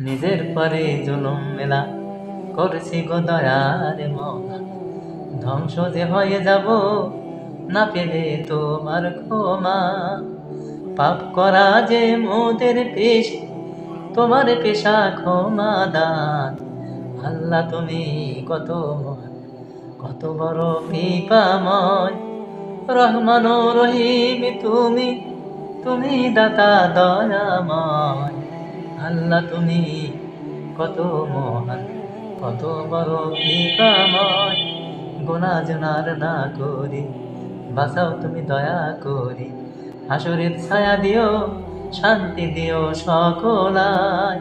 নিজের পরে জুলুম মেলা করছি গো দয়ার মওলা। ধ্বংস যে হয়ে যাব না পেলে তোমার ক্ষমা। পাপ করা যে মোদের পেশা, তোমার পেশা ক্ষমা দান। আল্লাহ তুমি কত মহান, কত বড় কৃপাময়। রহমান ও রহিম তুমি, তুমি দাতা দয়াময়। আল্লাহ তুমি কত মহান, কত বড় কৃপাময়। গুনাহ জনার না করি বাঁচাও তুমি দয়া করি। হাসরের ছায়া দিও, শান্তি দিও সকলায়।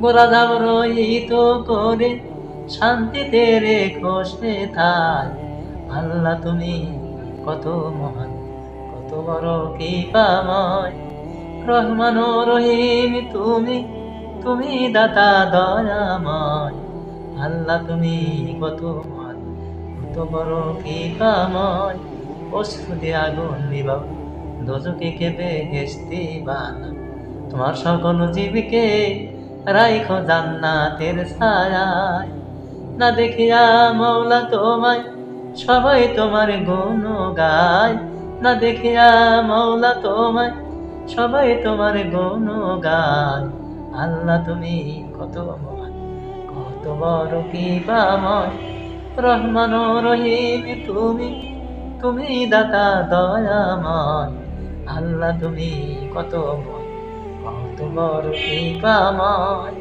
গোরা যাব রহিত করে শান্তিতে রেখো সেথায়। আল্লাহ তুমি কত মহান, কত বড় কৃপাময়। রহমান ও রহিম তুমি, তুমি দাতা দয়াময়। আল্লাহ তুমি কত মহান, কত বড় কৃপাময়। অশ্রু দিয়ে আগুন নিবাও, দোজকে বেহেশতি বানাও। তোমার সকল জীবকে রাইখো জান্নাতের ছায়ায়। না দেখিয়া মওলা তোমায় সবাই তোমার গুণ গায়। না দেখিয়া মওলা তোমায় সবাই তোমার গুণ গায়। আল্লাহ তুমি কত মহান, কত বড় কৃপাময়। রহমান ও রহিম তুমি, তুমি দাতা দয়াময়। আল্লাহ তুমি কত মহান, কত বড় কৃপাময়।